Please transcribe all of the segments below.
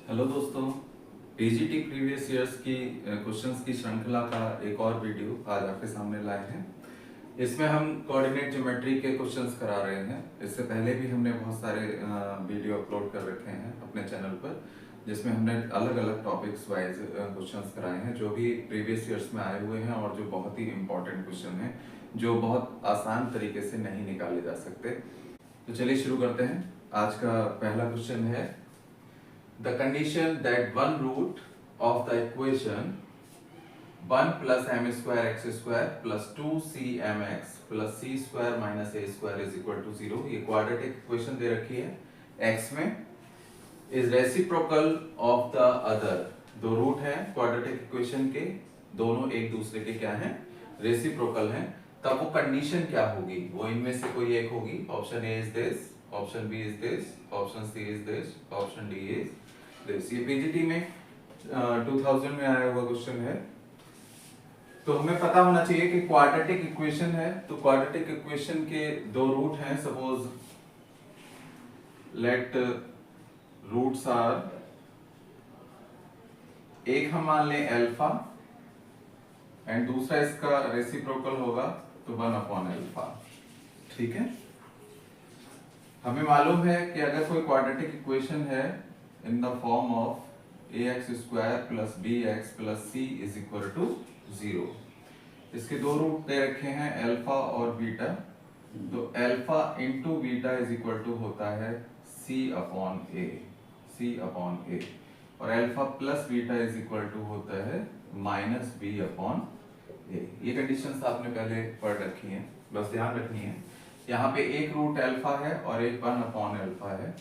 Hello दोस्तों, PGT previous years की questions की श्रृंखला का एक और वीडियो आज आपके सामने लाए हैं। इसमें हम कोऑर्डिनेट ज्योमेट्री के क्वेश्चंस करा रहे हैं। इससे पहले भी हमने बहुत सारे वीडियो अपलोड कर रखे हैं अपने चैनल पर, जिसमें हमने अलग अलग टॉपिक्स वाइज क्वेश्चंस कराए हैं जो भी प्रीवियस ईयर्स में आए हुए हैं और जो बहुत ही इंपॉर्टेंट क्वेश्चन हैं जो बहुत आसान तरीके से नहीं निकाले जा सकते। तो चलिए शुरू करते हैं। आज का पहला क्वेश्चन है the condition that one root of the equation 1 plus m square x square plus 2cmx plus c square minus a square is equal to 0। ये क्वाड्रेटिक इक्वेशन दे रखी है x में, is reciprocal of the other। दो root है quadratic equation के, दोनों एक दूसरे के क्या हैं, रेसिप्रोकल हैं। तब वो कंडीशन क्या होगी, वो इनमें से कोई एक होगी। Option A is this, option B is this, option C is this, option D is this. ये पीजीटी में 2000 में आया हुआ क्वेश्चन है। तो हमें पता होना चाहिए कि क्वाड्रेटिक इक्वेशन है, तो क्वाड्रेटिक इक्वेशन के दो रूट हैं। सपोज लेट रूट्स आर, एक हम मान लें अल्फा एंड दूसरा इसका रेसिप्रोकल होगा तो 1/अल्फा। ठीक है, हमें मालूम है कि अगर कोई क्वाड्रेटिक इक्वेशन है in the form of ax square plus bx plus c is equal to 0। इसके दो रूट दे रखे हैं अल्फा और बीटा, तो alpha into beta is equal to होता है c अपॉन a, और alpha plus beta is equal to होता है माइनस b अपॉन a। ये कंडीशंस आपने पहले पढ़ रखी हैं, बस ध्यान रखनी है। यहाँ पे एक रूट अल्फा है और एक 1/अल्फा है,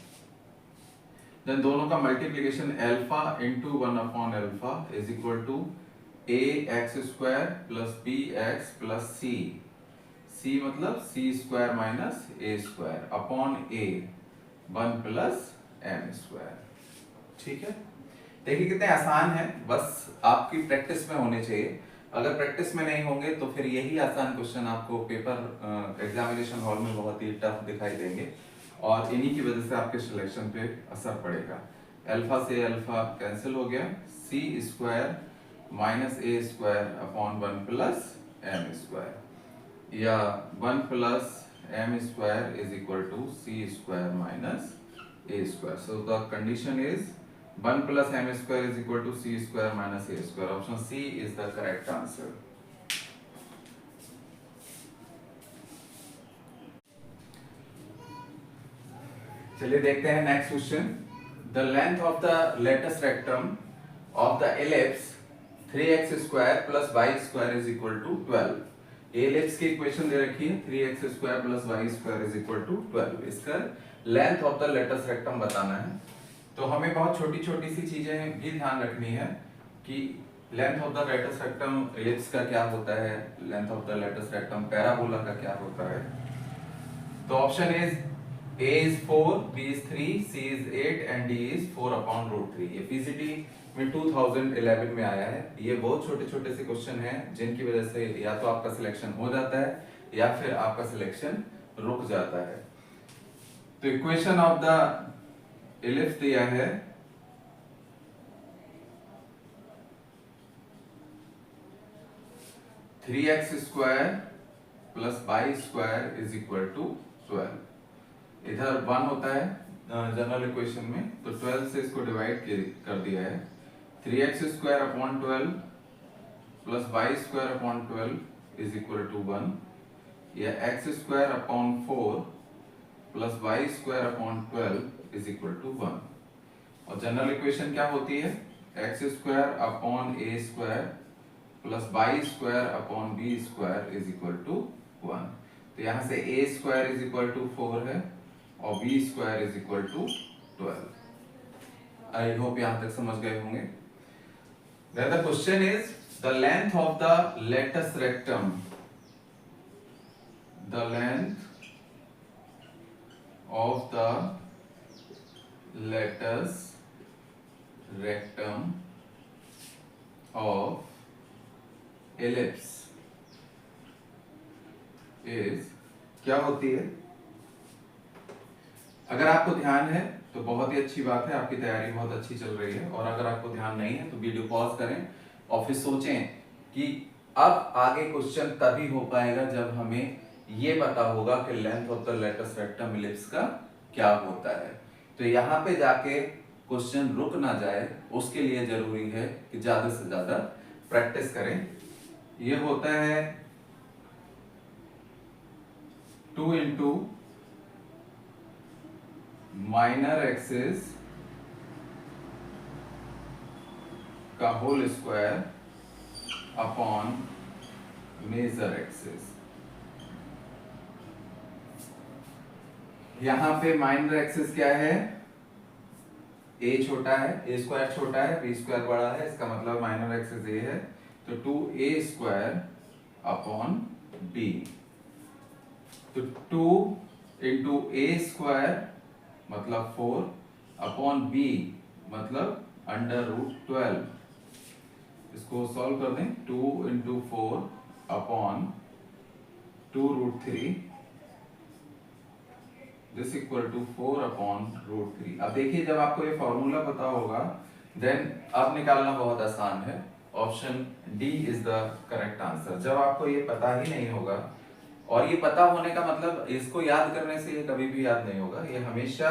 देन दोनों का मल्टीप्लिकेशन अल्फा इंटू 1/अल्फा is equal to a x square plus b x plus c मतलब c square minus A square upon a 1 plus m square. ठीक है, देखिए कितने आसान है, बस आपकी प्रैक्टिस में होने चाहिए। अगर प्रैक्टिस में नहीं होंगे तो फिर यही आसान क्वेश्चन आपको पेपर एग्जामिनेशन हॉल में बहुत ही टफ दिखाई देंगे और इन्हीं की वजह से आपके सिलेक्शन पे असर पड़ेगा। अल्फा से अल्फा कैंसिल हो गया, सी स्क्वायर माइनस ए square upon 1 plus m square, या 1 plus m square is equal to c square minus A square. So the condition is 1 plus m square is equal to c square minus A square. Option C is the correct answer. चलिए देखते हैं next question. The length of the latus rectum of the ellipse 3x square plus y square is equal to 12। Ellipse की equation दे रखी है 3x square plus y square is equal to 12। इसका length of the latus rectum बताना है। तो हमें बहुत छोटी छोटी सी चीजें भी ध्यान रखनी है कि length of the latus rectum ellipse का क्या होता है, length of the latus rectum parabola का क्या होता है। तो option is A is 4, B is 3, C is 8 and D is 4/√3। ये पीजीटी में 2011 में आया है। ये बहुत छोटे छोटे से क्वेश्चन हैं जिनकी वजह से या तो आपका सिलेक्शन हो जाता है या फिर आपका सिलेक्शन रुक जाता है। तो इक्वेशन ऑफ द एलिप्स दिया है 3x square plus y square is equal to 12। इधर 1 होता है जनरल इक्वेशन में, तो 12 से इसको डिवाइड कर दिया है। 3x square upon 12 plus y square upon 12 is equal to 1, या x square upon 4 plus y square upon 12 is equal to 1। और जनरल इक्वेशन क्या होती है, x square upon a square plus y square upon b square is equal to 1। तो यहाँ से a square is equal to 4 है और b square is equal to 12। I hope यहां तक समझ गए होंगे। Then the question is the length of the lattice rectum, the length of the lattice rectum of ellipse is क्या होती है। अगर आपको ध्यान है तो बहुत ही अच्छी बात है, आपकी तैयारी बहुत अच्छी चल रही है। और अगर आपको ध्यान नहीं है तो वीडियो पॉज करें और फिर सोचें कि अब आगे क्वेश्चन तभी हो पाएगा जब हमें ये पता होगा कि length of the latus rectum ellipse का क्या होता है। तो यहाँ पे जाके क्वेश्चन रुक ना जाए, उसके लिए जरूरी है कि ज्यादा से ज्यादा प्रैक्टिस करें। ये होता है 2 इंटू माइनर एक्सिस का whole square upon major axis. यहां पे माइनर एक्सिस क्या है, a छोटा है, a स्क्वायर छोटा है, b स्क्वायर बड़ा है, इसका मतलब माइनर एक्सिस a है, तो 2a स्क्वायर अपॉन b। तो 2 इंटू a स्क्वायर मतलब 4 अपॉन b मतलब अंडर रूट 12। इसको सॉल्व कर दें, 2 into 4 upon 2 root 3 this equal to 4 upon root 3। अब देखिए जब आपको ये फॉर्मूला पता होगा देन अब निकालना बहुत आसान है। Option D is the correct answer. जब आपको ये पता ही नहीं होगा, और ये पता होने का मतलब इसको याद करने से ये कभी भी याद नहीं होगा, ये हमेशा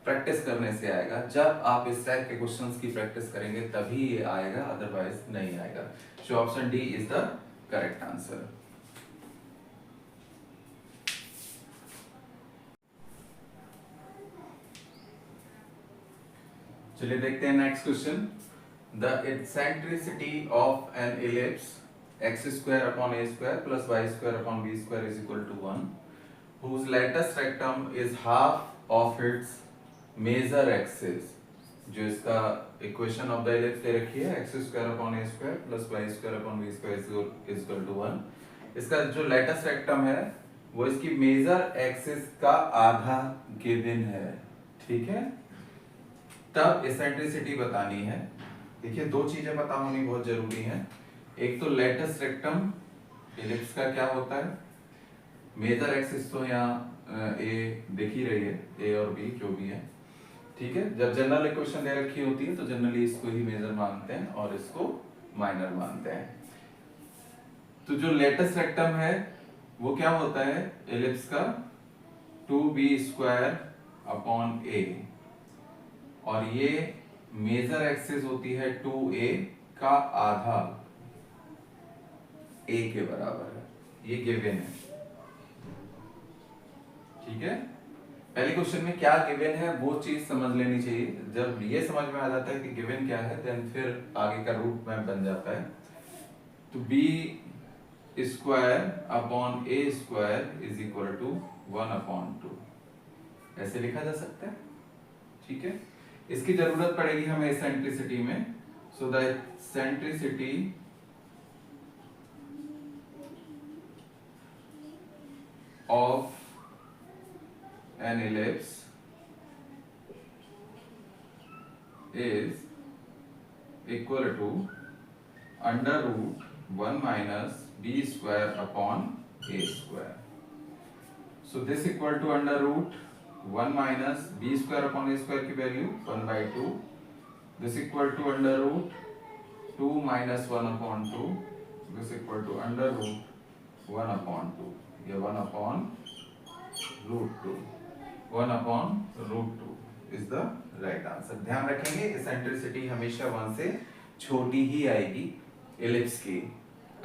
प्रैक्टिस करने से आएगा। जब आप इस टाइप के क्वेश्चंस की प्रैक्टिस करेंगे तभी ये आएगा, अदरवाइज नहीं आएगा। So option D is the correct answer. चलिए देखते हैं next question. The eccentricity of an ellipse x square upon a square plus y square upon b square is equal to 1 whose latest rectum is half of its major axis। जो इसका equation of the ellipse दे रखी है x square upon a square plus y square upon b square is equal to 1। इसका जो latus rectum है वो इसकी मेजर एक्सिस का आधा गिवन है, ठीक है। तब एसेंट्रिसिटी बतानी है। देखिए दो चीजें पता होनी बहुत जरूरी हैं। एक तो लेटेस्ट रेक्टम इलिप्स का क्या होता है, मेजर एक्सिस तो यहाँ ए दिख ही रही है, ए और बी जो भी है, ठीक है। जब जनरल इक्वेशन दे रखी होती है तो जनरली इसको ही मेजर मानते हैं और इसको माइनर मानते हैं। तो जो लेटेस्ट रेक्टम है वो क्या होता है इलिप्स का, 2b स्क्वायर अपॉन a, और ये मेजर एक्सिस होती है 2a का आधा, a के बराबर है, ये गिवन है, ठीक है। पहले क्वेश्चन में क्या गिवन है वो चीज समझ लेनी चाहिए। जब ये समझ में आ जाता है कि गिवन क्या है देन फिर आगे का रूट मैप बन जाता है। तो b square upon a square is equal to 1 upon 2 ऐसे लिखा जा सकता है, ठीक है। इसकी जरूरत पड़ेगी हमें एसेंट्रिसिटी में। So the eccentricity of an ellipse is equal to under root 1 minus b square upon a square. So this equal to under root 1 minus b square upon a square की value 1/2, this equal to under root 2 minus 1 upon 2, this equal to under root 1 upon 2, ये 1 upon root 2, 1 upon root 2 is the right answer. ध्यान रखेंगे eccentricity हमेशा 1 से छोटी ही आएगी ellipse की,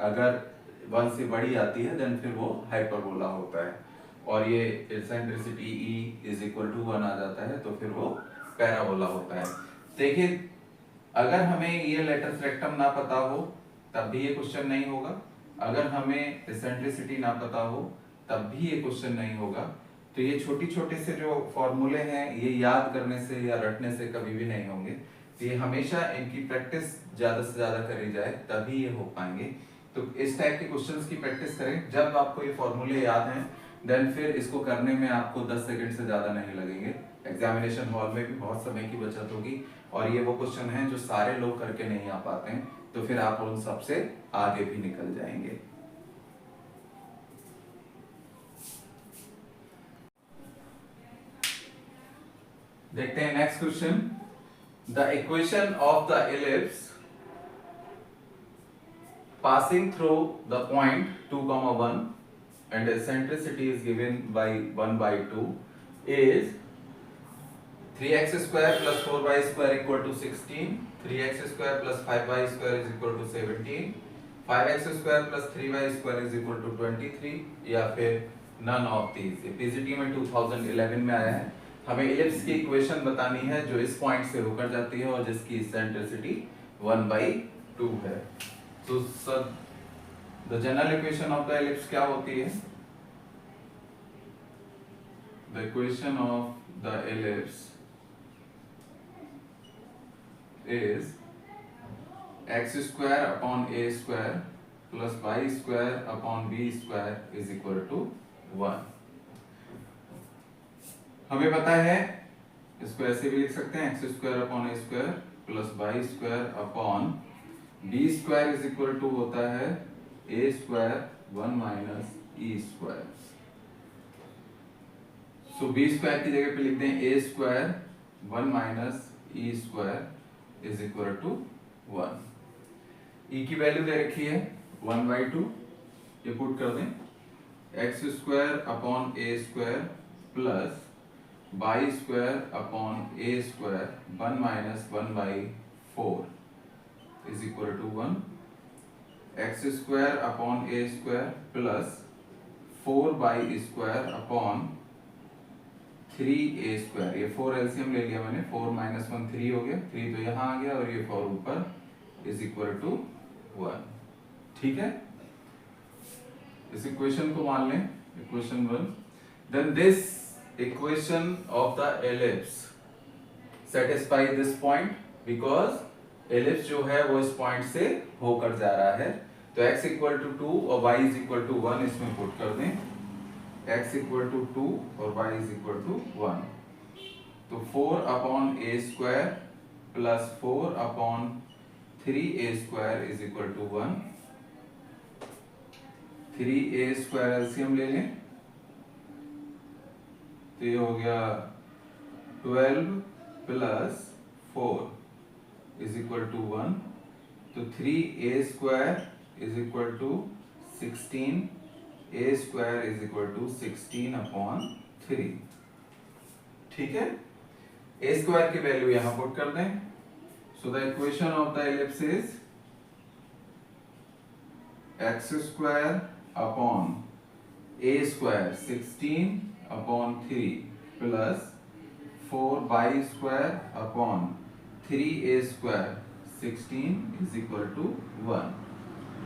अगर 1 से बड़ी आती है देन फिर वो हाइपरबोला होता है, और ये eccentricity E is equal to 1 आ जाता है तो फिर वो पैराबोला होता है। देखिए अगर हमें ये लेटेस्ट रेक्टम ना पता हो तब भी ये क्वेश्चन नहीं होगा, अगर हमें एसेंट्रिसिटी ना पता हो तब भी ये क्वेश्चन नहीं होगा। तो ये छोटी छोटे से जो फॉर्मूले हैं ये याद करने से या रटने से कभी भी नहीं होंगे। तो ये हमेशा इनकी प्रैक्टिस ज्यादा से ज्यादा करी जाए तभी ये हो पाएंगे। तो इस टाइप के क्वेश्चंस की प्रैक्टिस करें। जब आपको ये फॉर्मूले याद हैं देन फिर इसको करने में आपको 10 सेकंड से ज्यादा नहीं लगेंगे। एग्जामिनेशन हॉल में भी बहुत समय की बचत होगी, और ये वो क्वेश्चन हैं जो सारे लोग करके नहीं आ पाते हैं, तो फिर आप उन सबसे आगे भी निकल जाएंगे। देखते हैं next question. The equation of the ellipse passing through the point 2, 1 and eccentricity is given by 1 by 2 is 3x square plus 4y square equal to 16, 3x square plus 5y square is equal to 17, 5x square plus 3y square is equal to 23 या फिर none of these। PGT में 2011 में आया है। हमें ellipse की equation बतानी है जो इस पॉइंट से होकर जाती है और जिसकी इसेंट्रिसिटी 1 by 2 है। तो sir the general equation of the ellipse क्या होती है? The equation of the ellipse is x square upon A square plus Y square upon b square is equal to 1। हमें पता है, इसको ऐसे भी लिख सकते हैं, x square upon A square plus Y square upon b square is equal to होता है a square 1 minus E square. So b square की जगह पे लिखते हैं ए square 1 minus E square is equal to 1। E की वैल्यू दे रखी है 1 बाई 2, ये पुट कर दें। X square upon A square plus Y square upon A square 1 minus 1 by 4 is equal to 1, x square upon a square plus 4 by square upon 3a square। ये 4 LCM ले लिया मैंने, 4 minus 1 3 हो गया, 3 तो यहाँ आ गया और ये 4 ऊपर इज इक्वल टू 1। ठीक है, इस इक्वेशन को मान लें equation 1। Then this equation of the ellipse satisfy this point because ellipse जो है वो इस पॉइंट से होकर जा रहा है। तो x इक्वल टू 2 और y इज इक्वल टू 1 इसमें पुट कर दें। x इक्वल टू 2 और y इज इक्वल टू 1। तो 4 upon A square plus 4 upon 3a square is equal to 1। 3a square LCM ले लें तो ये हो गया 12 प्लस 4 is equal to 1। तो 3a square is equal to 16, a square is equal to 16 upon 3। ठीक है, a square की वैल्यू यहां पुट कर दें। so the equation of the ellipse is x square upon a square 16 upon 3 plus 4y square upon 3a square 16 is equal to 1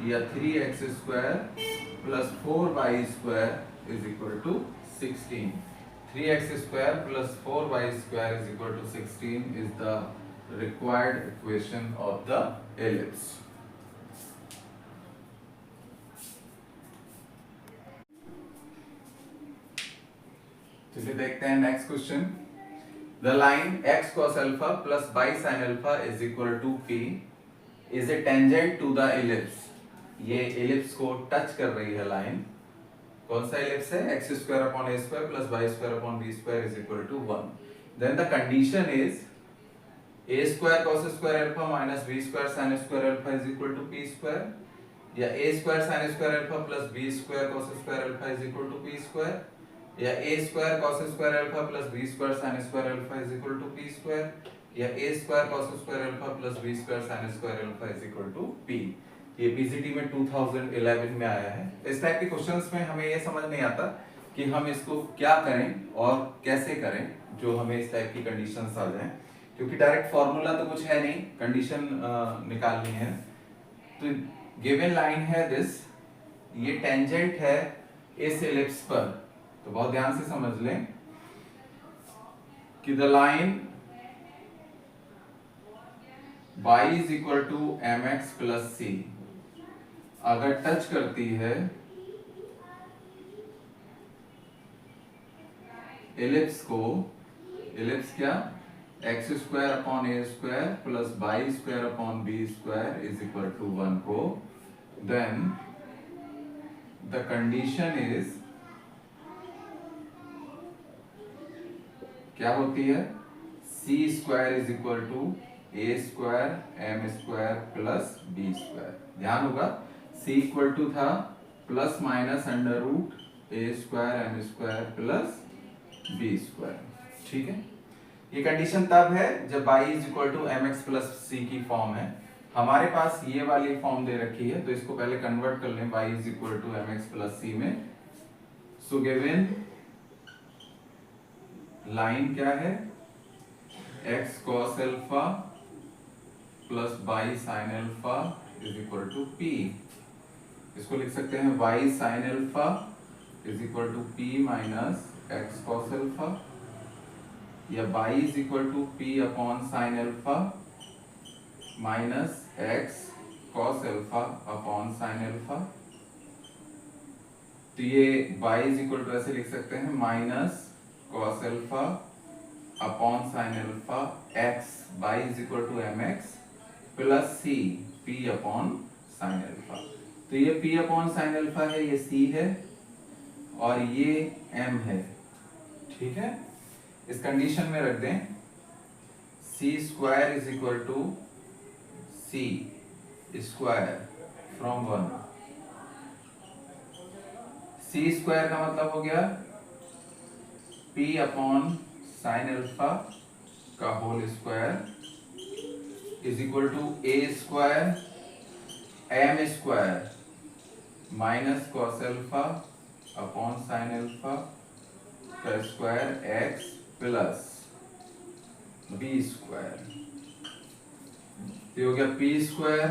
या 3x square plus 4y square is equal to 16। 3x square plus 4y square is equal to 16 is the required equation of the ellipse। चलिए देखते हैं next question. The line x cos alpha plus y sin alpha is equal to p is a tangent to the ellipse। ये ellipse को touch कर रही है line. कौन सा ellipse है? x square upon a square plus y square upon b square is equal to 1। Then the condition is a square cos square alpha minus b square sin square alpha is equal to p square या a square sin square alpha plus b square cos square alpha is equal to p square या a square cos square alpha plus b square sin square alpha is equal to p square या a square cos square alpha plus b square sin square alpha is equal to p। ये PGT में 2011 में आया है। इस type के questions में हमें ये समझ नहीं आता कि हम इसको क्या करें और कैसे करें जो हमें इस टाइप की कंडीशंस आ जाएं, क्योंकि डायरेक्ट फॉर्मूला तो कुछ है नहीं, कंडीशन निकालनी है। तो गिवन लाइन है दिस, ये टेंजेंट है इस एलिप्स पर, तो बहुत ध्यान से समझ लें कि the line y is equal to mx plus c अगर टच करती है एलिप्स को, एलिप्स क्या, x square upon A square plus Y square upon b square is equal to 1 को, देन द कंडीशन इज क्या होती है, c square is equal to A square M square plus B square. ध्यान होगा c equal to था plus minus under root ए square M square plus B square. ठीक है, ये कंडीशन तब है जब y is equal to M x plus c की फॉर्म है। हमारे पास ये वाली फॉर्म दे रखी है, तो इसको पहले कन्वर्ट कर लें y is equal to M x plus c में। सो गिवन लाइन क्या है, x cos alpha plus y sin alpha is equal to p। इसको लिख सकते हैं y sin alpha is equal to p minus x cos alpha, या y is equal to p upon sine alpha minus x cos alpha upon sine alpha. तो ये y is equal to ऐसे लिख सकते हैं minus cos alpha upon sine alpha x y is equal to M x plus c p upon sine alpha. तो ये p upon sine alpha है, ये c है और ये m है। ठीक है, इस कंडीशन में रख दें c square is equal to c square from 1। C square का मतलब हो गया p अपॉन साइन अल्फा का whole square is equal to A square M square minus cos alpha upon sine alpha का square x plus B square. ये हो गया p square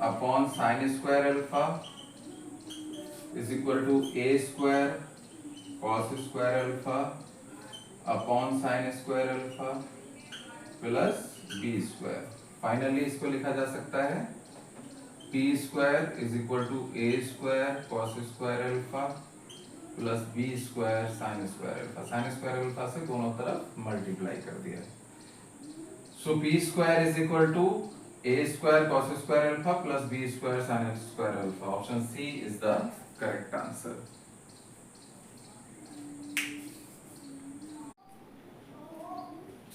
upon sine square alpha is equal to A square cos square alpha upon sine square alpha plus B square. Finally इसको लिखा जा सकता है p square is equal to A square cos square alpha plus B square sine square alpha. Sine square alpha से दोनों तरफ multiply कर दिया। So p square is equal to A square cos square alpha plus B square sine square alpha. Option C is the correct answer.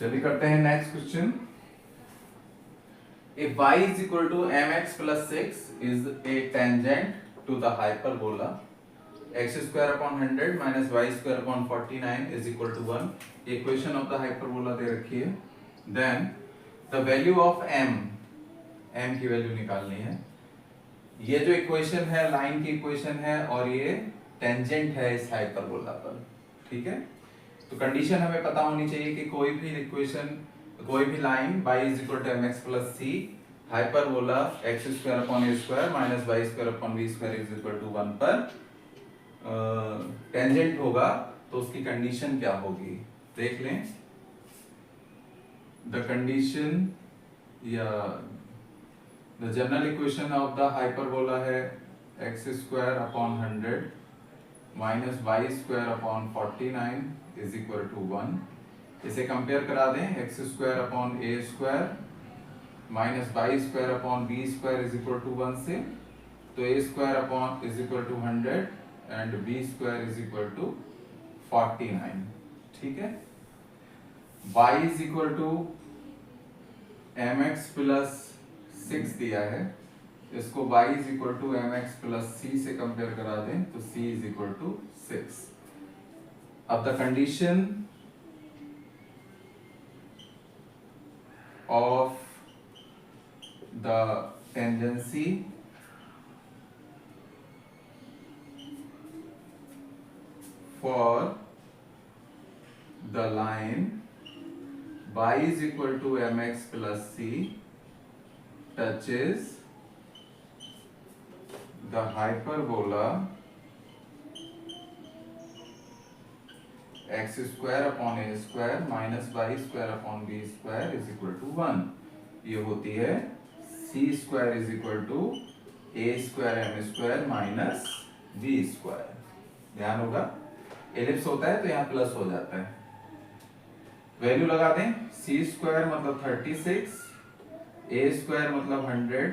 चलिए करते हैं next question. If y is equal to mx plus 6 is a tangent to the hyperbola x square upon 100 minus y square upon 49 is equal to 1। equation of the hyperbola दे रखी है। Then the value of m की value निकालनी है। ये जो equation है line की equation है और ये टेंजेंट है इस हाइपरबोला पर। ठीक है, तो कंडीशन हमें पता होनी चाहिए कि कोई भी इक्वेशन कोई भी line y is equal to mx plus c hyperbola x square upon a square minus y square upon b square is equal to 1 पर टेंजेंट होगा, तो उसकी कंडीशन क्या होगी देख लें। द कंडीशन या the general equation of the hyperbola है x square upon 100 minus y square upon 49 is equal to 1। इसे कंपेयर करा दें x square upon A square minus y square upon b square is equal to 1 से, तो ए square upon is equal to 100 and b square is equal to 49। ठीक है, y is equal to M x plus 6 दिया है, इसको y is equal to M x plus c से compare करा दें तो c इज इक्वल टू 6। अब the condition of the tangency for the line y is equal to mx plus c touches the hyperbola x square upon A square minus y square upon b square is equal to 1। ये होती है c square is equal to A square M square minus B square. ध्यान होगा ellipse होता है तो यहाँ plus हो जाता है। वैल्यू लगा दें, सी स्क्वायर मतलब 36, ए स्क्वायर मतलब 100,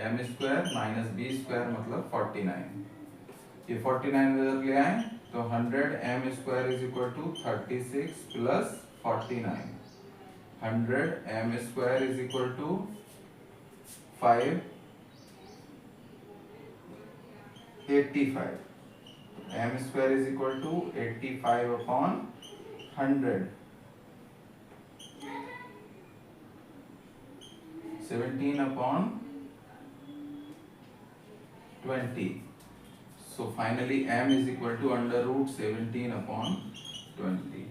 m square minus B square मतलब 49। ये 49 इधर ले आए तो 100 m square is equal to 36 plus 49, 100 m square is equal to 585. m square is equal to 85 upon 100. 17 upon 20. So finally m is equal to under root 17 upon 20.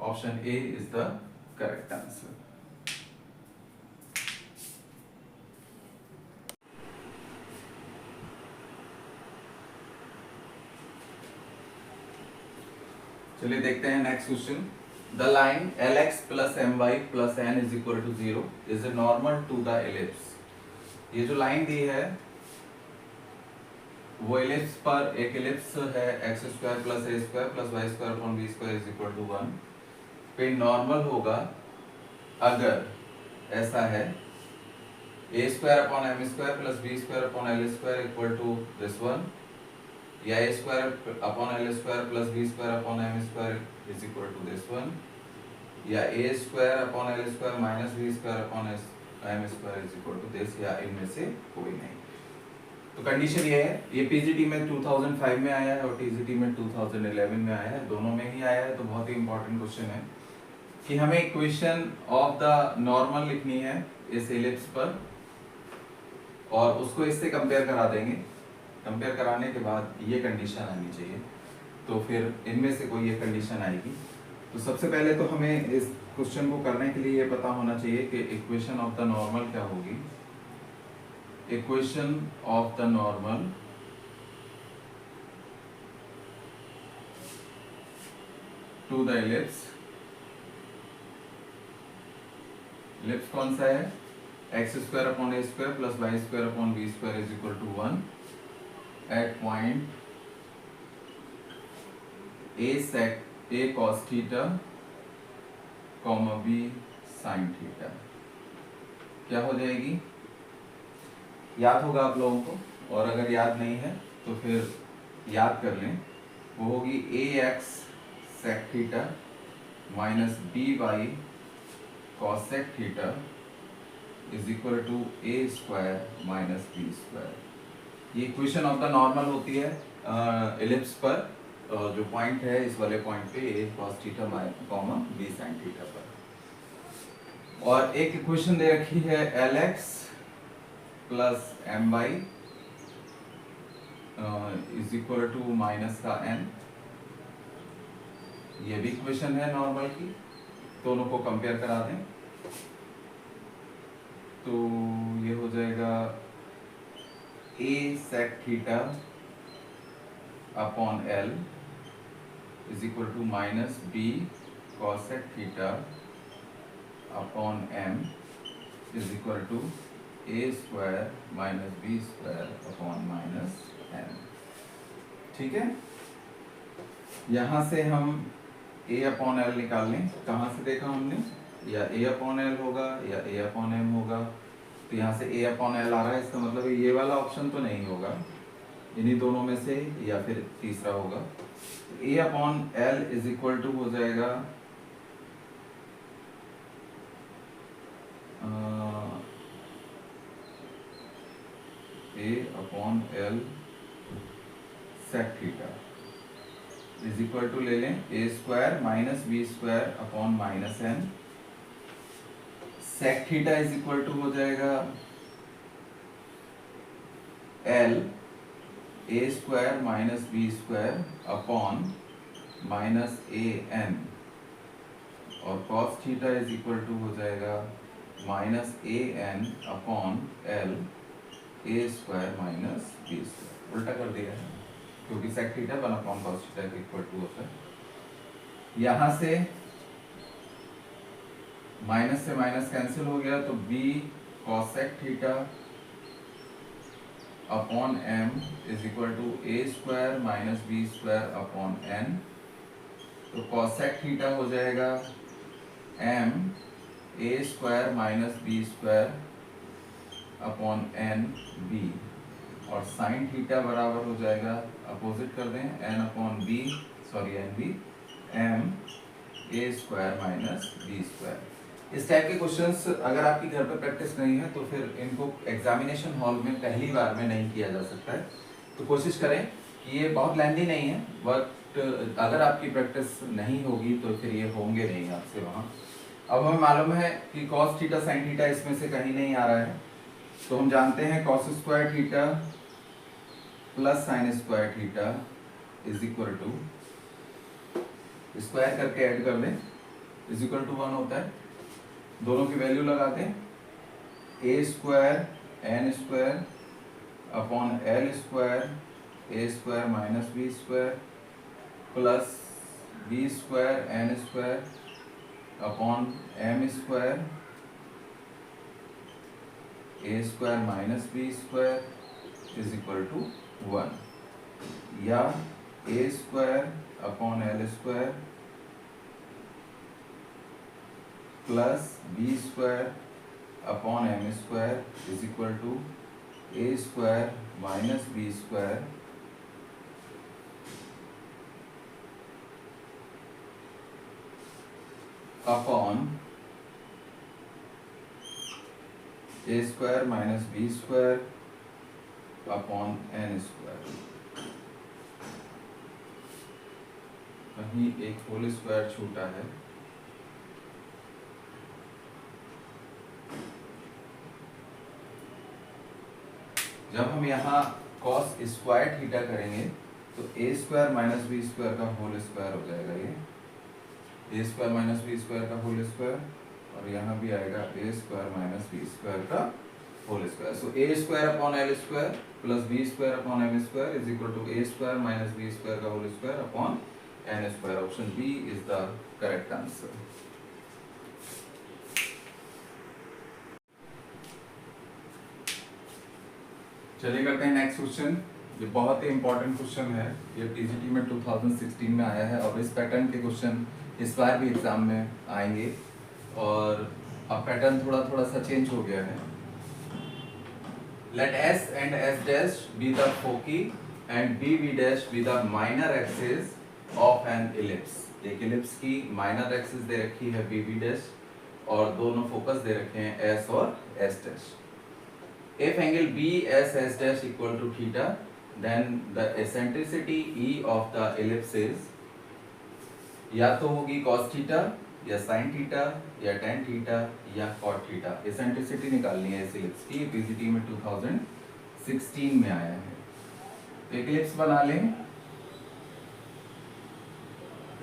Option A is the correct answer. चलिए देखते हैं next question. The line Lx plus My plus n is equal to 0 is a normal to the ellipse. ये जो line दी है वो ellipse पर एक ellipse है x square plus a square plus Y square upon b square is equal to 1 पे normal होगा अगर ऐसा है a square upon m square plus b square upon l square equal to this one, या a square upon l square plus b square upon m square is equal to this one, या a square upon l square minus b square upon m square is equal to this, या इनमें से कोई नहीं. तो condition ये है, ये पीजीटी में 2005 में आया है और टीजीटी में 2011 में आया है, दोनों में ही आया है. तो बहुत ही इंपॉर्टेंट क्वेश्चन है कि हमें इक्वेशन ऑफ द नॉर्मल लिखनी है इस एलिप्स पर और उसको इससे कंपेयर करा देंगे. कंपेयर कराने के बाद ये कंडीशन आनी चाहिए, तो फिर इनमें से कोई ये कंडीशन आएगी. तो सबसे पहले तो हमें इस क्वेश्चन को करने के लिए ये पता होना चाहिए कि इक्वेशन ऑफ द नॉर्मल क्या होगी. Equation of the normal to the ellipse. Ellipse कौन सा है? X square upon A square plus Y square upon b square is equal to 1 at point a sec a cos theta comma b sin theta. क्या हो जाएगी? याद होगा आप लोगों को, और अगर याद नहीं है तो फिर याद कर लें. वो होगी ax sec theta minus by cos sec theta is equal to a square minus b square. ये इक्वेशन ऑफ द नॉर्मल होती है एलिप्स पर, जो पॉइंट है इस वाले पॉइंट पे a cos theta comma b sin theta पर. और एक इक्वेशन दे रखी है Lx plus My is equal to minus का n. ये भी इक्वेशन है नॉर्मल की, दोनों को कंपेयर करा दें तो ये हो जाएगा a sec theta upon L is equal to minus b cos sec theta upon m is equal to a square minus b square upon minus m. ठीक है, यहाँ से हम a upon L निकाल लें. कहाँ से देखा हमने? या a upon L होगा या a upon m होगा. तो यहाँ से a अपॉन एल आ रहा है, इसका मतलब ये वाला ऑप्शन तो नहीं होगा, इन्हीं दोनों में से या फिर तीसरा होगा. a upon L is equal to हो जाएगा a upon L sec theta is equal to ले लें a square minus B square upon minus n. Sec theta is equal to हो जाएगा L a square minus B square upon minus A N, और cos theta is equal to हो जाएगा minus A N upon L A square minus B square. उल्टा कर दिया है क्योंकि sec theta 1 upon cos theta के इक्वल टू होता है. यहाँ से माइनस से माइनस कैंसिल हो गया तो b cos sec theta upon m is equal to a square minus B square upon n. तो cos sec थीटा हो जाएगा m a square minus B square upon n b, और sin theta बराबर हो जाएगा, अपोजिट कर दें, n अपॉन b sorry n b m a square minus B square. इस टाइप के क्वेश्चंस अगर आपकी घर पर प्रैक्टिस नहीं है तो फिर इनको एग्जामिनेशन हॉल में पहली बार में नहीं किया जा सकता है। तो कोशिश करें कि ये बहुत लेंदी नहीं है, बट अगर आपकी प्रैक्टिस नहीं होगी तो फिर ये होंगे नहीं आपसे वहाँ। अब हमें मालूम है कि cos थीटा sin थीटा इसमें से कहीं नहीं आ रहा है, तो हम जानते हैं cos square theta plus sin square theta is equal to, square करके ऐड कर दें, इज इक्वल टू 1 होता है। दोनों की वैल्यू लगा दें, A square N square upon L square A square minus B square plus B square N square upon M square A square minus B square is equal to 1, या A square upon L square plus B square upon M square is equal to A square minus B square upon A square minus B square upon N square. कहीं एक whole square छूटा है, जब हम यहाँ cos square theta करेंगे तो ए square minus B square का होल स्क्वायर हो जाएगा, ये A square minus B square का होल स्क्वायर, और यहाँ भी आएगा A square minus B square का whole square. So A square upon L square plus B square upon M square is equal to A square minus B square का whole square upon N square. Option B is the correct answer. चलिए करते हैं next question. ये बहुत ही important question है, ये PGT में 2016 में आया है और इस पैटर्न के क्वेश्चन इस बार भी एग्जाम में आएंगे, और अब पैटर्न थोड़ा थोड़ा सा चेंज हो गया है। Let S and S dash be the foci and B dash be the minor axis of an ellipse। एक ellipse की minor axis दे रखी है B dash और दोनों फोकस दे रखे हैं S और S dash। If angle BSS dash equal to theta, then the eccentricity E of the ellipse is, या तो होगी cos थीटा या sin थीटा या tan थीटा या cot थीटा। एसेंट्रिसिटी निकालनी है इस इलिप्स की, पीजीटी में 2016 में आया है। तो एक इलिप्स बना लें,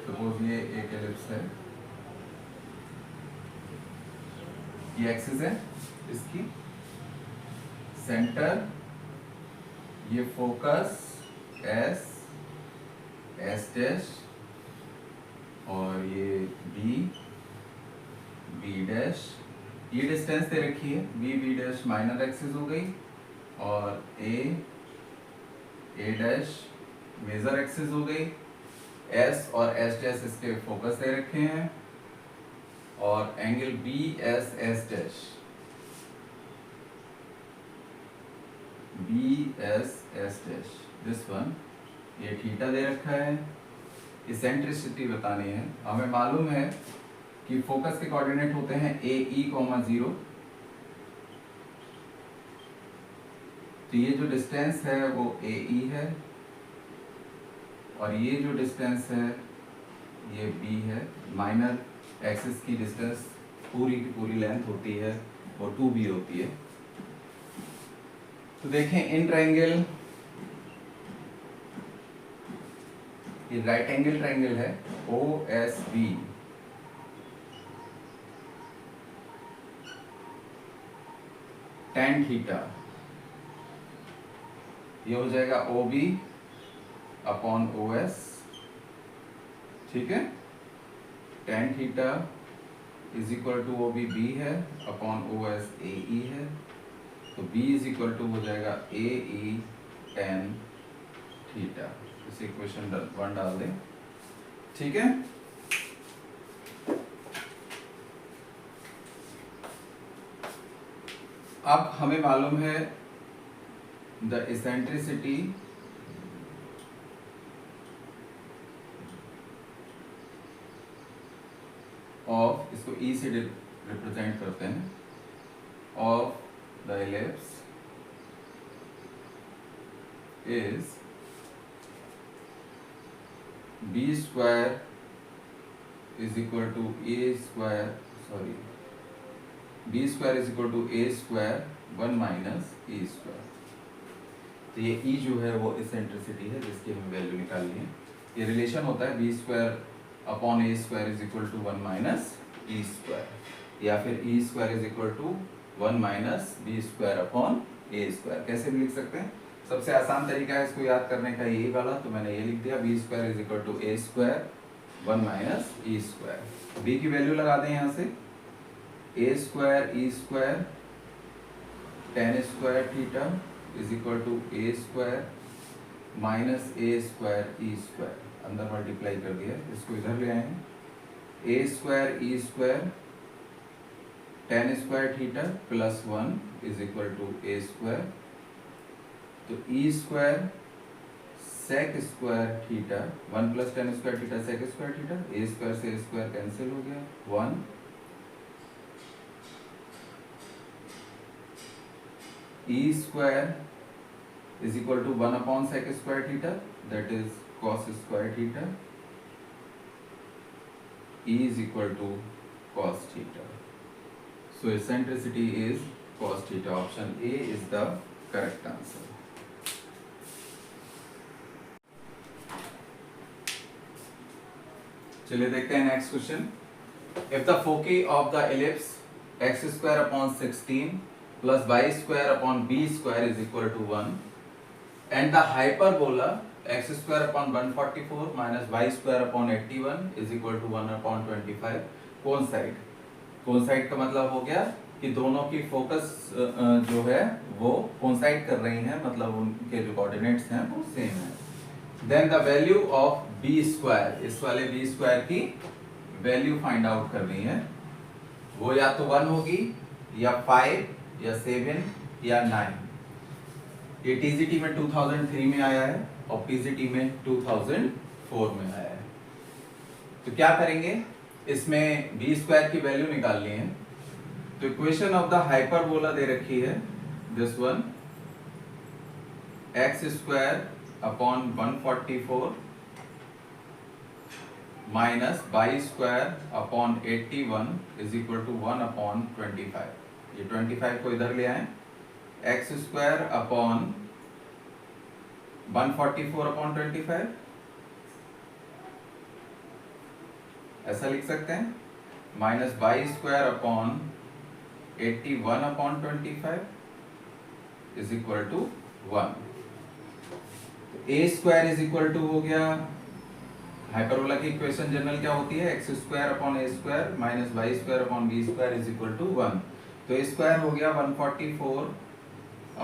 सपोज ये एक इलिप्स है, ये एक्सिस है इसकी, सेंटर ये फोकस S डैश और ये B डैश, ये डिस्टेंस दे रखी है, B डैश माइनर एक्सिस हो गई और A डैश मेजर एक्सिस हो गई, S और S डैश इसके फोकस दे रखे हैं, और angle BS S dash this one, ये थीटा दे रखा है। इसेंट्रिसिटी बतानी है, हमें मालूम है कि फोकस के कोऑर्डिनेट होते हैं AE, 0। तो ये जो डिस्टेंस है वो AE है और ये जो डिस्टेंस है ये B है। माइनर एक्सिस की डिस्टेंस पूरी की पूरी लेंथ होती है और 2B होती है। तो देखें इन ट्रायंगल, ये राइट एंगल ट्रायंगल है OSB, tan थीटा ये हो जाएगा OB अपॉन OS, ठीक है। tan theta is equal to OB B है अपॉन OS AE है, तो B इज इक्वल टू हो जाएगा AE tan थीटा। इस इक्वेशन 1 डाल दें, ठीक है। अब हमें मालूम है द इसेंट्रिसिटी इसको ई से रिप्रेजेंट करते हैं, of the ellipse is b square is equal to A square, sorry b square is equal to A square 1 minus A square. तो ये ई जो है वो इसेंट्रिसिटी है जिसकी हमें वैल्यू निकालनी है। ये रिलेशन होता है B square upon A square is equal to 1 minus E square, या फिर E square is equal to 1 minus B square upon A square. कैसे भी लिख सकते हैं, सबसे आसान तरीका है इसको याद करने का यही वाला, तो मैंने ये लिख दिया B square is equal to A square 1 minus E square. B की वैल्यू लगा दें यहाँ से, A square E square tan square theta is equal to A square minus A square E square, अंदर मल्टीप्लाई कर दिया, इसको इधर ले आए हैं, ए square E square tan square theta plus 1 is equal to A square, तो E square sec square theta 1 plus tan square theta sec square theta, A square से ए स्क्वायर कैंसिल हो गया 1, E square is equal to 1 upon sec square theta, that is cos square theta, E is equal to cos theta. So eccentricity is cos theta. Option A is the correct answer. चलिए देखते हैं next question. If the foci of the ellipse x square upon 16 plus y square upon b square is equal to 1 and the hyperbola x square upon 144 minus y square upon 81 is equal to 1 upon 25 coincide. Coincide का मतलब हो गया कि दोनों की focus जो है वो कोइंसाइड कर रही हैं, मतलब उनके जो कोऑर्डिनेट्स हैं वो सेम है। Then the value of b square, इस वाले बी स्क्वायर की वैल्यू फाइंड आउट करनी है, वो या तो 1 होगी या 5 या 7 या 9। ये टीजीटी में 2003 में आया है और पीजीटी में 2004 में आया है। तो क्या करेंगे, इसमें बी स्क्वायर की वैल्यू निकालनी है। तो इक्वेशन ऑफ द हाइपरबोला दे रखी है this one, x square upon 144 minus y square upon 81 is equal to 1 upon 25। ये 25 को इधर ले आए, एक्स स्क्वायर अपॉन 144 अपॉन 25, ऐसा लिख सकते हैं, minus y square upon 81 upon 25 is equal to 1। A square is equal to हो गया, हाइपरबोला की इक्वेशन जनरल क्या होती है, x square upon A square minus y square upon b square is equal to 1। तो ए स्क्वायर हो गया 144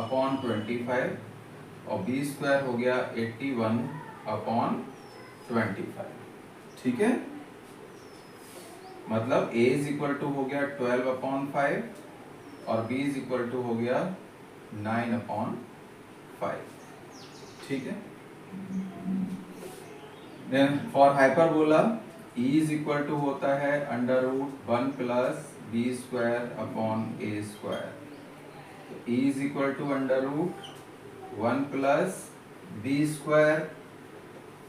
upon 25 और बी स्क्वायर हो गया 81 अपॉन 25। ठीक है, मतलब a इज इक्वल टू हो गया 12 अपॉन 5 और b इज इक्वल टू हो गया 9 अपॉन 5। ठीक है, then for hyperbola e is equal to होता है under root 1 plus B square upon ए स्क्वायर। तो e is equal to under root 1 plus B square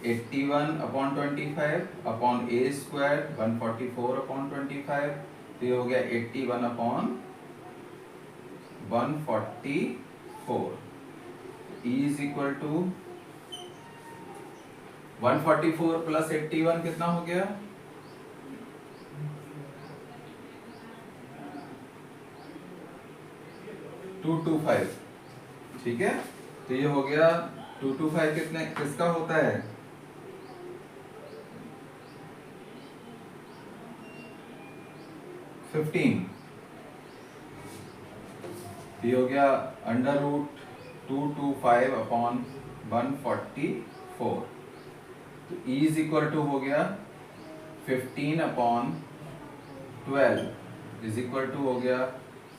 81 upon 25 upon A square 144 upon 25, तो ये हो गया 81 upon 144। e is equal to 144 plus 81 कितना हो गया, 225। ठीक है, तो ये हो गया 225 कितने किसका होता है, 15। ये हो गया अंडर रूट 225 अपॉन 144। तो e इज इक्वल टू हो गया 15 अपॉन 12 इज इक्वल टू हो गया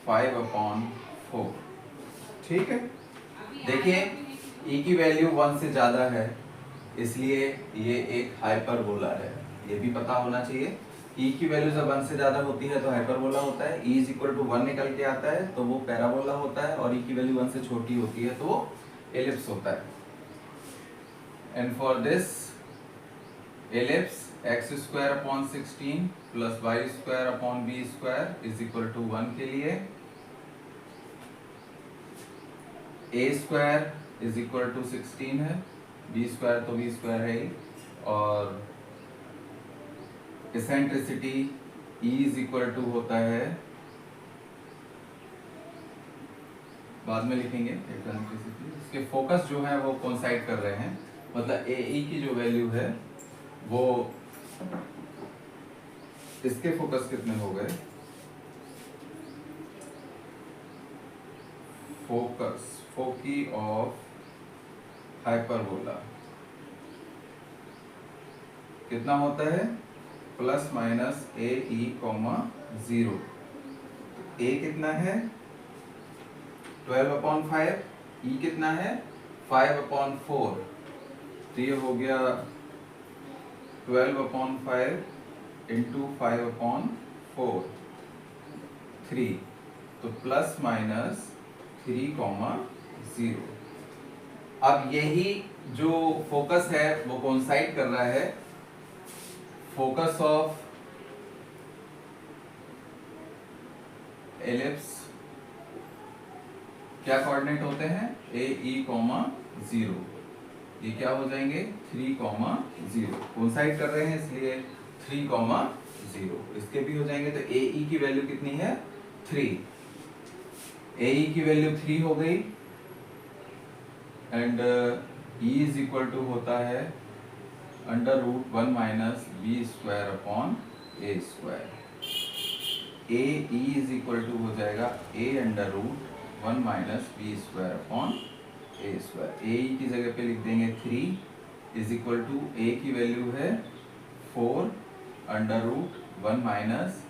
5 अपॉन 4। ठीक है, देखिए e की वैल्यू 1 से ज्यादा है, इसलिए ये एक हाइपरबोला है, ये भी पता होना चाहिए। ई की वैल्यू जब 1 से ज्यादा होती है तो हाइपरबोला होता है, ई इज इक्वल टू 1 निकल के आता है तो वो पैराबोला होता है, और ई की वैल्यू 1 से छोटी होती है तो वो एलिप्स होता है। And for this ellipse x square upon 16 plus Y square upon b square is equal to 1 के लिए a square is equal to 16 है, बी स्क्वायर तो बी स्क्वायर है ही, और eccentricity E is equal to होता है, बाद में लिखेंगे इसेंट्रिसिटी, इसके फोकस जो है वो कोइंसाइड कर रहे हैं, मतलब ए ई की जो वैल्यू है वो इसके फोकस कितने हो गए, फोकस फोकी ऑफ हाइपरबोला कितना होता है, प्लस माइनस ए ई कॉमा 0। ए कितना है 12/5, ई कितना है 5/4, तो ये हो गया 12/5 इंटू 5/4 3, तो प्लस माइनस 3,0। अब यही जो फोकस है वो कोइंसाइड कर रहा है, फोकस ऑफ एलिप्स क्या कोऑर्डिनेट होते हैं, ए ई कॉमा 0, ये क्या हो जाएंगे 3,0, कोइंसाइड कर रहे हैं इसलिए 3,0, इसके भी हो जाएंगे, तो ए ई की वैल्यू कितनी है 3, ए ई की वैल्यू 3 हो गई, and E is equal to होता है √1 minus B square upon A square, A E is equal to हो जाएगा a √1 minus B square upon A square, A E की जगह पे लिख देंगे 3 इज इक्वल टू ए की वैल्यू है 4 √1 माइनस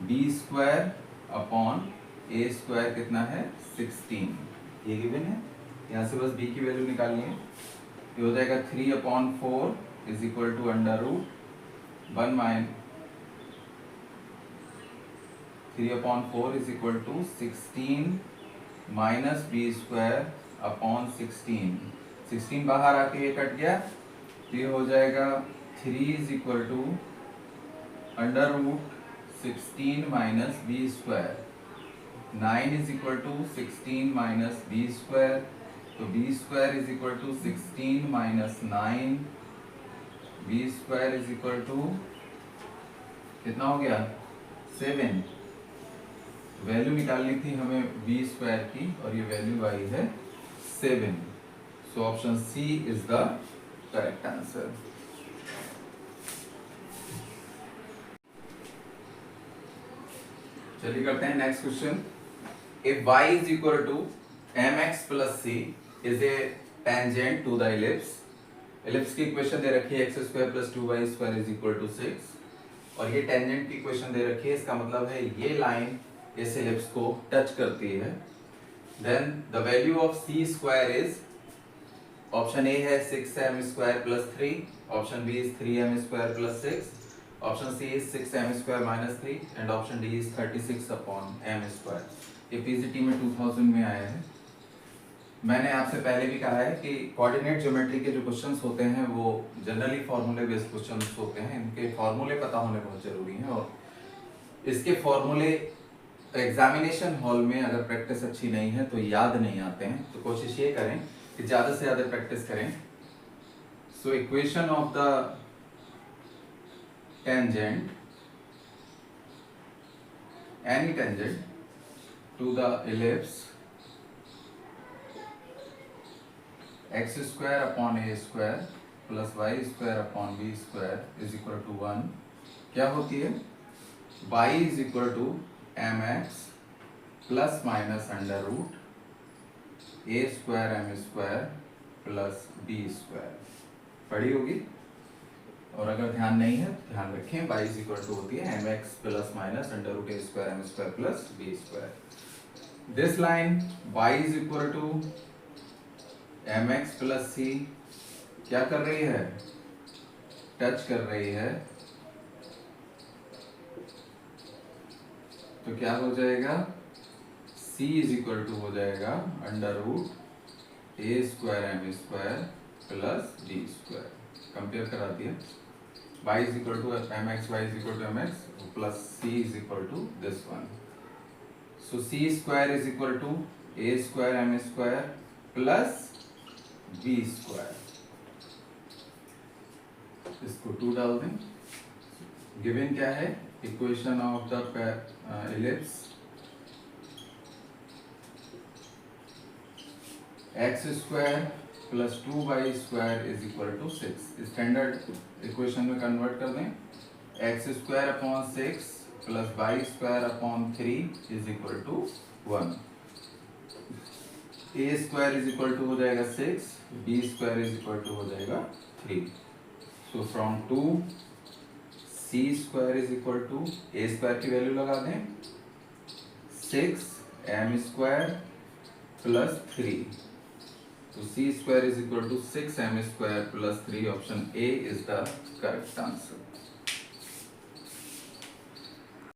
बी स्क्वायर अपॉन ए स्क्वायर कितना है 16, ये गिवन है, यहाँ से बस b की वैल्यू निकालनी है, ये हो जाएगा 3/4 is equal to √1 minus 3/4 is equal to 16 minus B square upon 16 बाहर आके ये कट गया, तो ये हो जाएगा 3 is equal to √16 minus B square, 9 is equal to 16 minus B square, तो B square is equal to 16 minus 9, B square is equal to कितना हो गया 7, वैल्यू निकालनी थी हमें बी स्क्वायर की और ये वैल्यू आई है 7, so option C is the correct answer. चलिए करते हैं next question, if y is equal to mx plus c is a tangent to the ellipse, ellipse की इक्वेशन दे रखी है x square plus 2y square is equal to 6, और ये tangent की इक्वेशन दे रखी है, इसका मतलब है ये लाइन इस एलिप्स को टच करती है, then the value of c square is, option A है 6m square plus 3, option B is 3m square plus 6, option C is 6m square minus 3, and option D is 36/m square. ये PGT में 2000 में आया है। मैंने आपसे पहले भी कहा है कि कोऑर्डिनेट ज्योमेट्री के जो क्वेश्चंस होते हैं वो जनरली फॉर्मूले बेस्ड क्वेश्चंस होते हैं, इनके फॉर्मूले पता होने बहुत जरूरी हैं, और इसके फॉर्मूले एग्जामिनेशन हॉल में अगर प्रैक्टिस अच्छी नहीं है तो याद नहीं आते हैं, तो कोशिश ये करें कि ज़्यादा से ज़्यादा प्रैक्टिस करें। So equation of the tangent, any tangent to the ellipse x square upon a square plus y square upon b square is equal to 1, क्या होती है y is equal to mx plus minus under root a square m square plus b square, पढ़ी होगी, और अगर ध्यान नहीं है तो ध्यान रखें, y is equal to होती है mx plus minus under root a square m square plus b square। This line y is equal to mx plus c क्या कर रही है, टच कर रही है तो क्या हो जाएगा, c इज इक्वल टू हो जाएगा अंडर रूट ए square M square plus D square. Compare करा दिया, y is equal to M X, Y is equal to M x plus c is equal to this one. So c square is equal to A square M square plus B square. इसको 2 डाल दें। Given क्या है, equation of the ellipse X square plus 2y square is equal to 6। Standard equation में convert कर दें, x square upon 6 plus Y square upon 3 is equal to 1। A square is equal to हो जाएगा 6, B square is equal to हो जाएगा 3। So from 2 C square is equal to, A square की value लगा दें 6 M square plus 3, तो C square is equal to 6 M square plus 3। Option A is the correct answer.